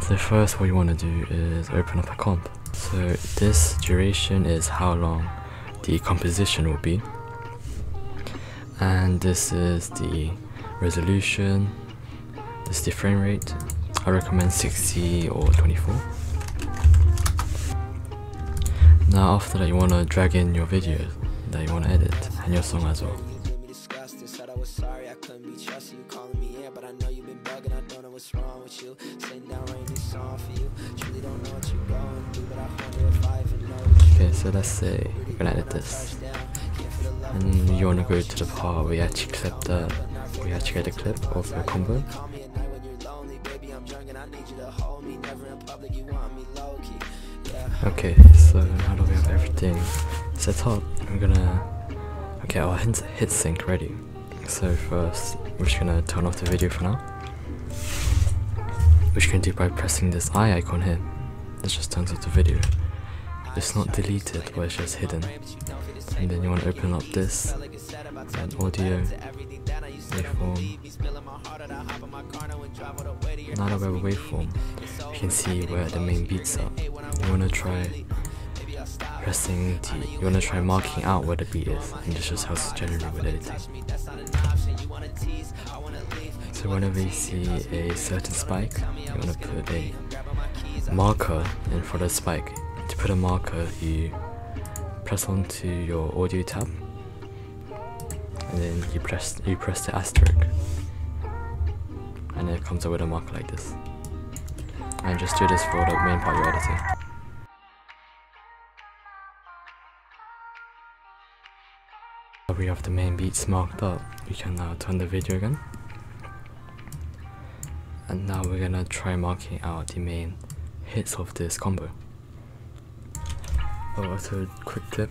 So first what you want to do is open up a comp. So this duration is how long the composition will be, and this is the resolution, this is the frame rate. I recommend 60 or 24. Now after that you want to drag in your videos that you want to edit and your song as well. Okay, so let's say you're gonna edit this, and you want to go to the part where you actually clip the, where you actually get a clip of your combo. Okay, so now that we have everything set up, we're gonna get our hit sync ready. So first, we're just gonna turn off the video for now, which you can do by pressing this eye icon here. This just turns off the video. It's not deleted, but it's just hidden. And then you want to open up this, and audio, waveform. Now that we have a waveform, you can see where the main beats are. You want to try pressing the, you want to try marking out where the beat is, and this just helps generally with editing. So whenever you see a certain spike, you want to put a marker in for the spike. To put a marker, you press onto your audio tab, and then you press the asterisk, and it comes up with a marker like this. And just do this for the main part you're editing. Now we have the main beats marked up, you can now turn the video again. And now we're gonna try marking out the main hits of this combo. Oh, also a quick clip.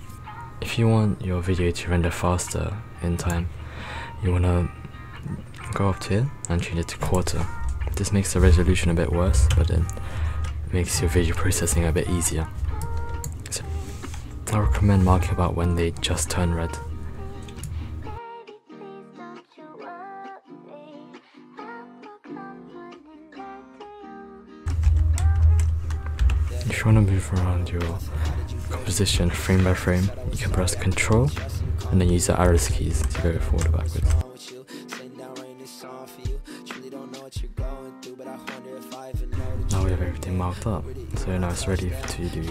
If you want your video to render faster in time, you wanna go up to here and change it to quarter. This makes the resolution a bit worse, but then makes your video processing a bit easier. So I recommend marking about when they just turn red. If you want to move around your composition frame by frame, you can press Ctrl and then use the arrows keys to go forward or backwards. Now we have everything marked up, so now it's ready to do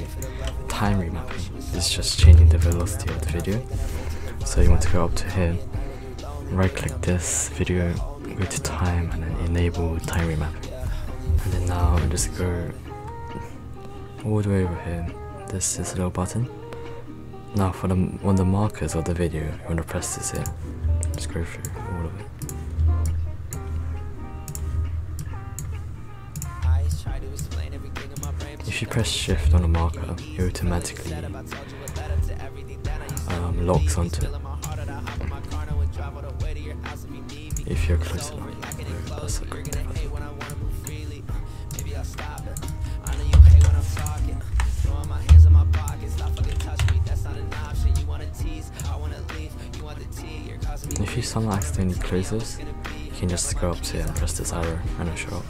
time remapping. It's just changing the velocity of the video. So you want to go up to here, right click this video, go to time, and then enable time remapping. And then now just go all the way over here. This is a little button. Now for one of the markers of the video, you want to press this here. Just go through all of it. If you press shift on a marker, it automatically locks onto it. If you're close enough, that's a great tip. If you somehow accidentally close this, you can just go up to it and press this arrow and it'll show up.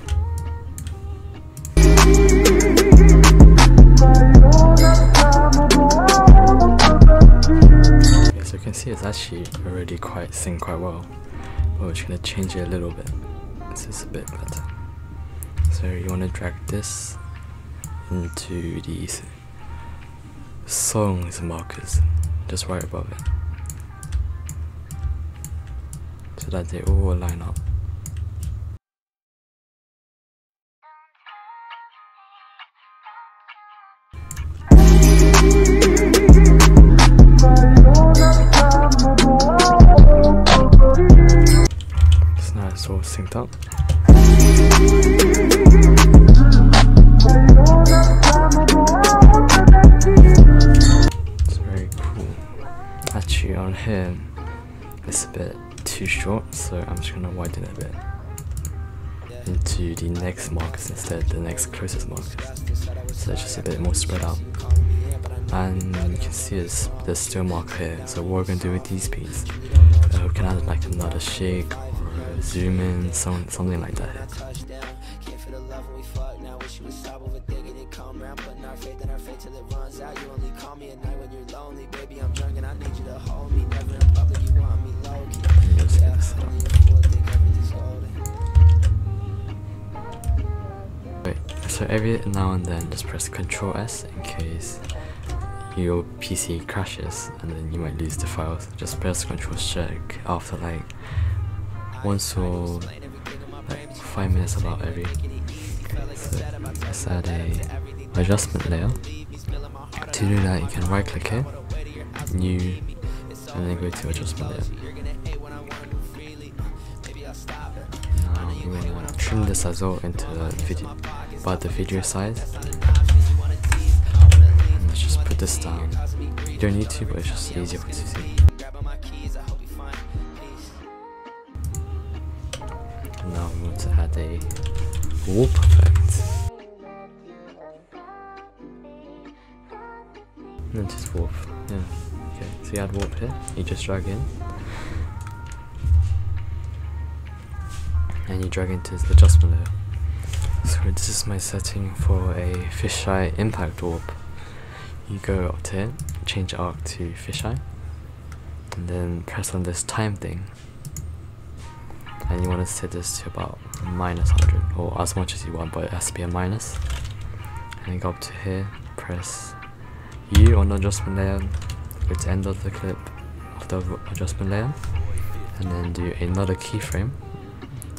Okay, so you can see it's actually already synced quite well, but we're just going to change it a little bit so it's a bit better. So you want to drag this into these songs markers, just right above it, so that they all line up. So now it's all synced up. It's very cool. Actually on here it's a bit too short, so I'm just gonna widen it a bit into the next markers instead, the next closest markers, so it's just a bit more spread out. And you can see there's still a marker here, so what we're gonna do with these beats, we can add like another shake or a zoom in, something like that here. Just get this up. Wait, so every now and then just press Ctrl S in case your PC crashes and then you might lose the files. Just press Ctrl check after like once or like 5 minutes about every. So let's add a adjustment layer. To do that you can right click here, new, and then go to adjustment layer. Now we're going to trim this as well into the video, about the video size. And let's just put this down. You don't need to, but it's just easier for you to see. And now we want to add a warp effect. And then just warp, yeah. Okay, so you add warp here, you just drag in. And you drag into the adjustment layer. So this is my setting for a fisheye impact warp. You go up to here, change arc to fisheye, and then press on this time thing. And you want to set this to about -100, or as much as you want, but it has to be a minus. And you go up to here, press U on the adjustment layer, go to end of the clip of the adjustment layer, and then do another keyframe,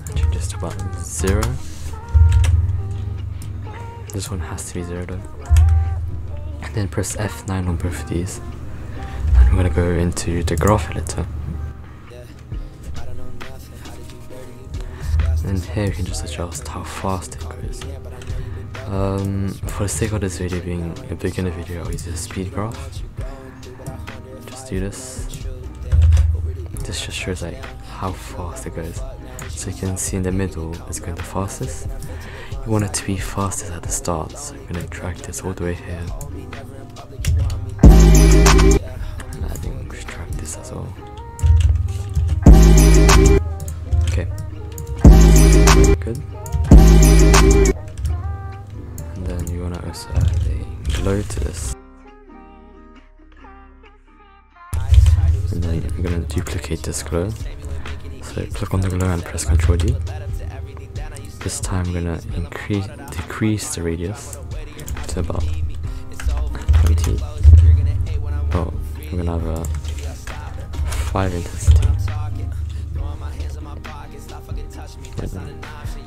and change this to about 0. This one has to be 0 though. And then press F9 on both of these, and we're going to go into the graph editor. And here you can just adjust how fast it goes. For the sake of this video being a beginner video, I'll use a speed graph. Just do this. This just shows like how fast it goes. So you can see in the middle it's going the fastest. You want it to be fastest at the start, so I'm going to drag this all the way here. And I think we should drag this as well. Okay. Good. And then you want to also add a glow to this. And then I'm going to duplicate this glow. So click on the glow and press Ctrl D. This time I'm going to decrease the radius to about 20. Oh, we're going to have a 5 intensity.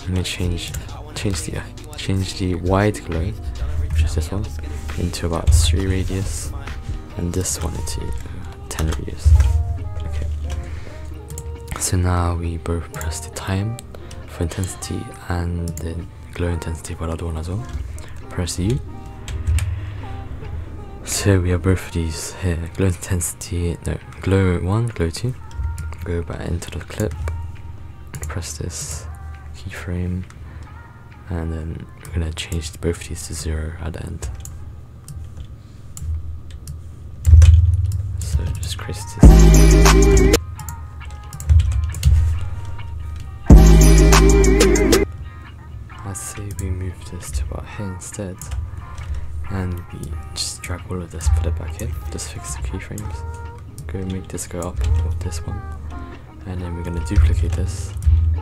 I'm going to change the wide glow, which is this one, into about 3 radius, and this one into 10 radius. Okay. So now we both press the time for intensity and the glow intensity for the other one as well. Press U. So we have both of these here. Glow intensity, no, glow 1, glow 2. Go back into the clip. Press this keyframe, and then we're going to change both of these to 0 at the end. So just create this. I'd say we move this to about here instead, and we just drag all of this, put it back here, just fix the keyframes. Go make this go up with this one, and then we're going to duplicate this.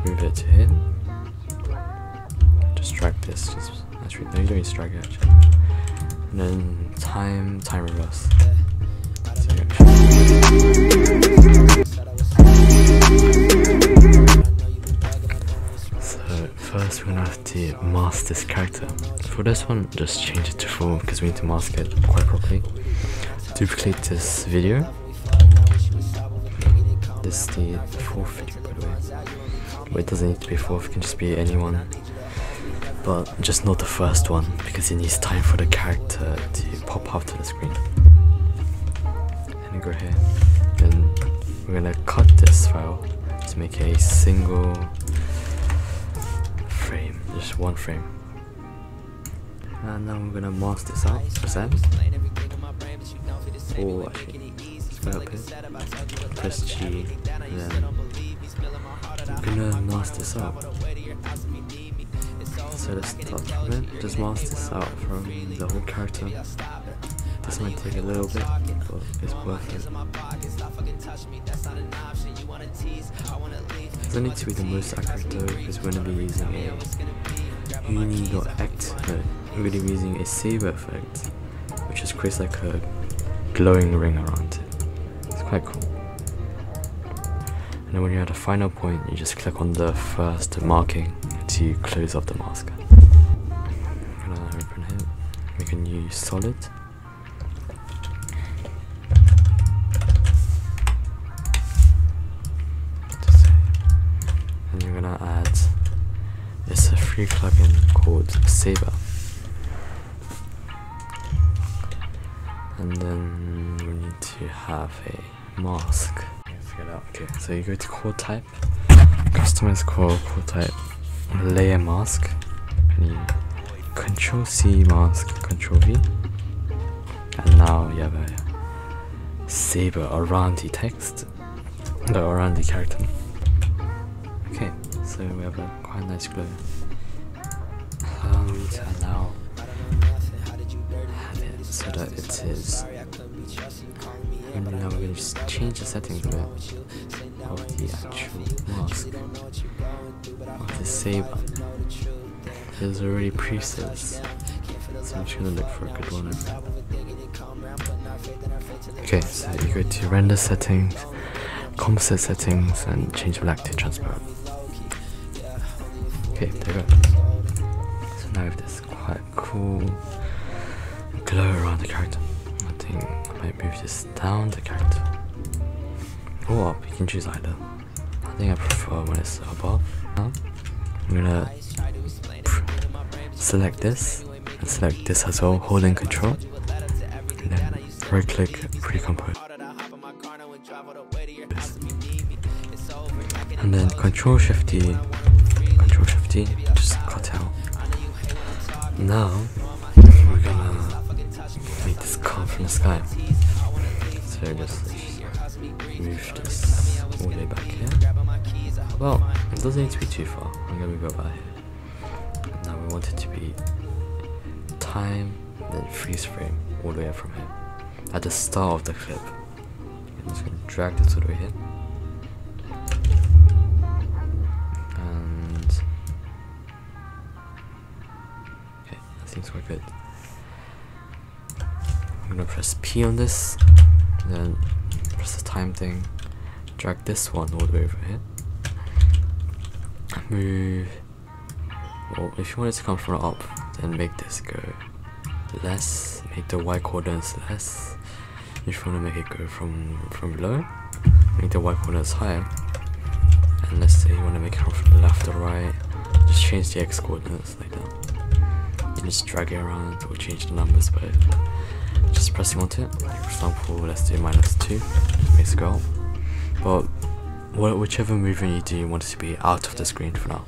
Move it to here. Just drag this. Actually, no, you don't need to drag it actually. And then time reverse. So first we're gonna have to mask this character. For this one, just change it to full because we need to mask it quite properly. Duplicate this video. This is the 4th video, by the way. But it doesn't need to be 4th, it can just be anyone. But just not the first one, because it needs time for the character to pop up to the screen. And go here. Then we're gonna cut this file to make a single frame, just one frame. And now we're gonna mask this out, press M. Or actually, let's go up here, press G, and then I'm gonna mask this out. So let's start from it, just mask this out from the whole character. This might take a little bit, but it's worth it. It doesn't need to be the most accurate though, because we're going to be using a uni or act. No, we're going to be using a saber effect, which just creates like a glowing ring around it. It's quite cool. And then when you're at the final point, you just click on the first marking to close off the mask. I'm gonna open here. We can use solid. And you're gonna add, it's a free plugin called Saber. And then we need to have a mask. Okay, so you go to core type, customize core type, layer mask, and you Control C mask, Control V, and now you have a saber around the text, around the character. Okay, so we have a quite nice glow. And now have it so that it is. And now we're going to just change the settings a bit of the actual mask of the saber. There's already presets, so I'm just going to look for a good one. Okay, so you go to render settings, composite settings, and change black to transparent. Okay, there we go. So now we have this quite cool glow around the character. I think I might move this down the character or up. You can choose either. I think I prefer when it's above. Now I'm gonna select this and select this as well, holding control, and then right click pre-compose, and then control shift D, just cut out. Now we're gonna make this come from the sky. So just move this all the way back here. Well, it doesn't need to be too far. I'm gonna go about here. Now we want it to be time, then freeze frame all the way up from here. At the start of the clip. I'm just gonna drag this all the way here. And okay, that seems quite good. I'm gonna press P on this, and then press the time thing, drag this one all the way over here. Move, well, if you want it to come from up, then make this go less, make the Y coordinates less. If you want to make it go from below, make the Y coordinates higher. And let's say you want to make it come from the left or right, just change the X coordinates like that. You just drag it around or change the numbers by just pressing onto it. Like for example, let's do -2, makes it go up. But whichever movement you do, you want it to be out of the screen for now.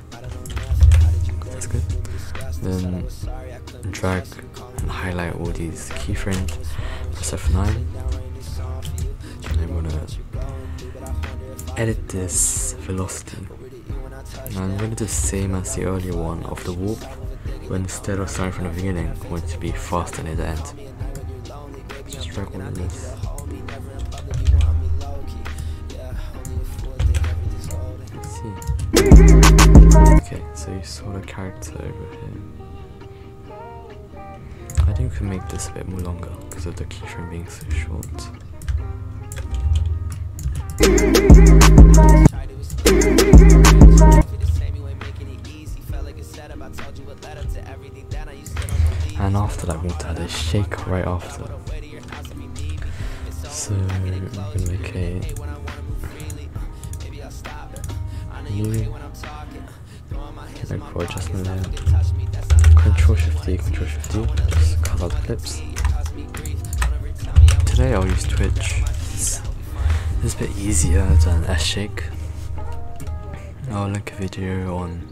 That's good. Then drag and highlight all these keyframes, press F9, and then we're gonna edit this velocity. Now I'm gonna do the same as the earlier one of the warp, but instead of starting from the beginning, I want it to be faster near the end. Just drag all of this. Okay, so you saw the character over here. I think we can make this a bit more longer because of the keyframe being so short. And after that, we want to add a shake right after. So I'm gonna make a new like for adjustment layer. Control Shift D, just cut out the clips. Today I'll use Twitch. It's a bit easier than S-Shake. I'll link a video on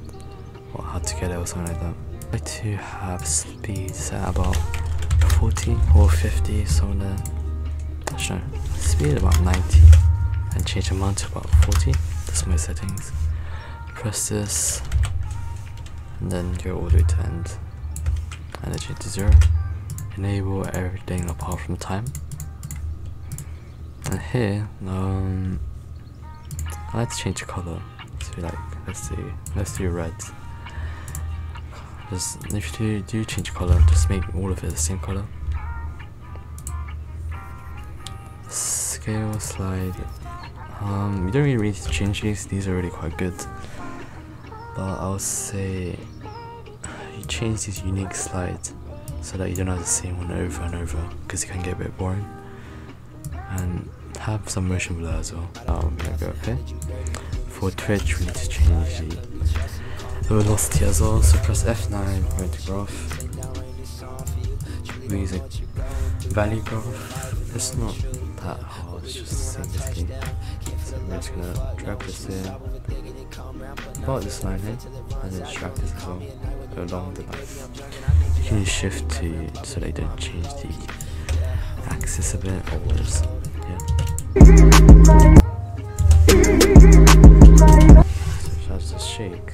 how to get it or something like that. I like to have speed set about 40 or 50, somewhere there. Sure, speed about 90 and change amount to about 40. That's my settings. Press this and then go all the way to end and then change to 0. enable everything apart from time. And here, I like to change the color to like, let's do red. Just if you do change color, just make all of it the same color. Scale slide. You don't really need to change these are really quite good. But I would say you change these unique slides so that you don't have the same one over and over, because it can get a bit boring. And have some motion blur as well. I'm gonna go up here. For Twitch, we need to change the velocity as well. So press F9, go to graph. We use a value graph. It's not that hard, it's just the same basically. So we're just gonna drag this in, about this line here, and then drag this as well along the line. You can use shift to so they don't change the axis a bit, or just, yeah. So that's the shake.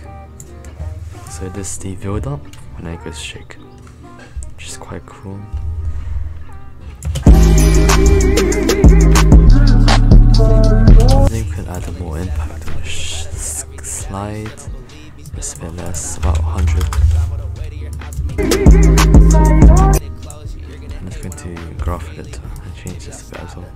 So this is the build up when it goes shake, which is quite cool. Then we can add a more impact on the slide. It's a bit less, about 100. And it's going to graph editor and change this a bit as well.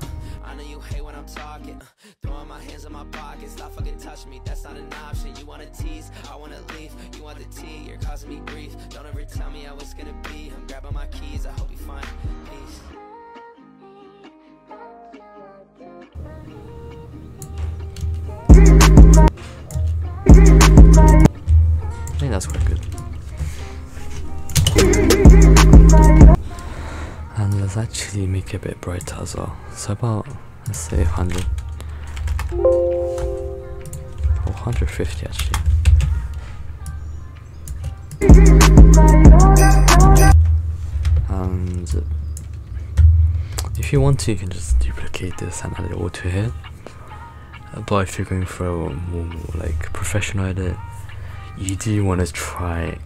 Throwing my hands in my pockets, stop fucking touching me, that's not an option. You wanna tease, I wanna leave, you want the tea, you're causing me grief. Don't ever tell me how it's gonna be, I'm grabbing my keys, I hope you find peace. I think that's quite good. And let's actually make it a bit brighter as well. So about, let's say 100. Or 150 actually. And if you want to, you can just duplicate this and add it all to here. But if you're going for a more like professional edit, you do want to try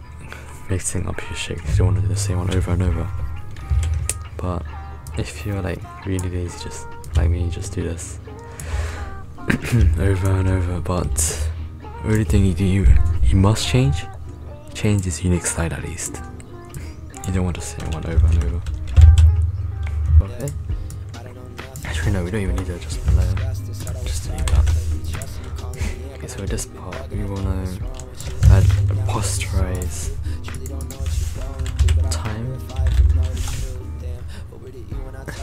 mixing up your shakes. You don't want to do the same one over and over. But if you're like really lazy, just like me, just do this over and over. But the only thing you must change this unique slide at least. You don't want the same one over and over. Okay. Actually no, we don't even need an adjustment layer. Just delete that. Okay, so this part we wanna add a posterize time.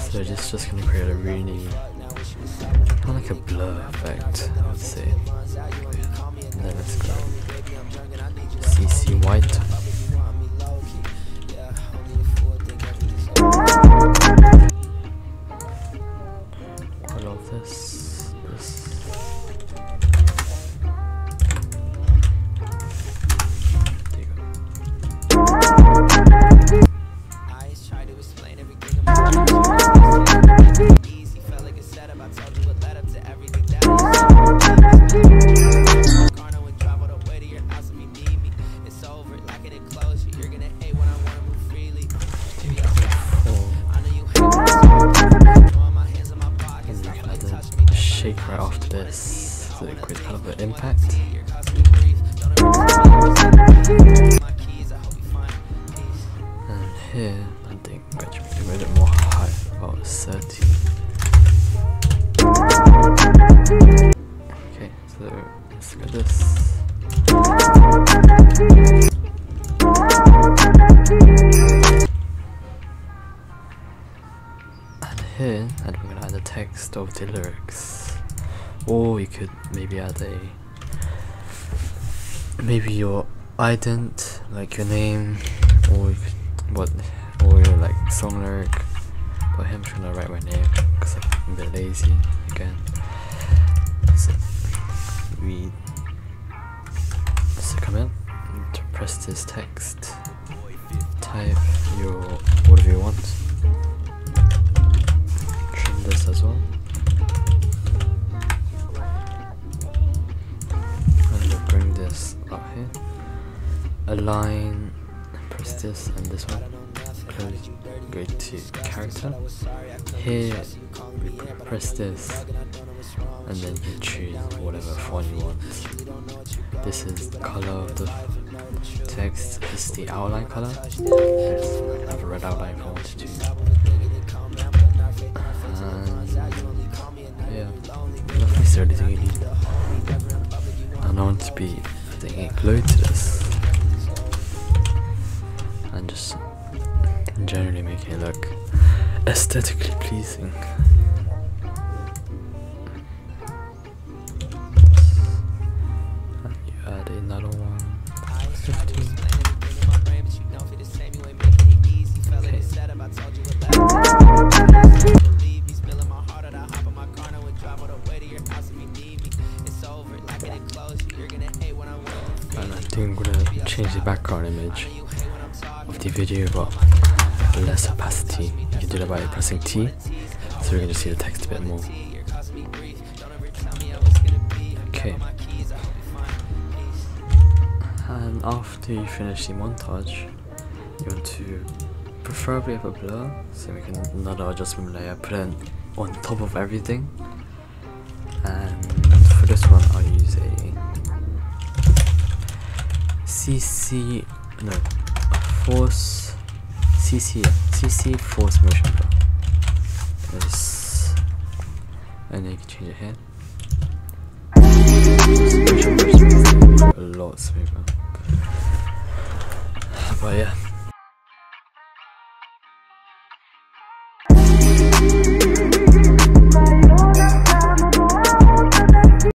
So this is just gonna create a really kind of like a blur effect, I would say. And then let's go CC white. Quite a lot of this. There you go. Shake right after this, so it creates kind of an impact. And here, I think I'm going to make it a bit more high, about 30. Okay, so let's look at this. And here, and we're going to add the text of the lyrics. Or you could maybe add maybe your ident, like your name, or you could, or your like song lyric. But I'm just gonna write my name because I'm a bit lazy again. So come in to press this text, type your whatever you want, trim this as well. Bring this up here, align, press this and this one, go to character. Here we press this, and then you choose whatever font you want. This is the color of the text. This is the outline color. I can have a red outline if I wanted to. And yeah, nothing is anything you need. And I want to be adding a glow to this, and just generally making it look aesthetically pleasing. And you add another one, 15. Okay. And I think I'm gonna change the background image of the video, but less opacity. You can do that by pressing T, so we can just see the text a bit more. Okay. And after you finish the montage, you want to preferably have a blur, so we can another adjustment layer, put it on top of everything. And for this one, I'll use a CC force motion blur. This, and then you can change it here. A lot smoother. But yeah.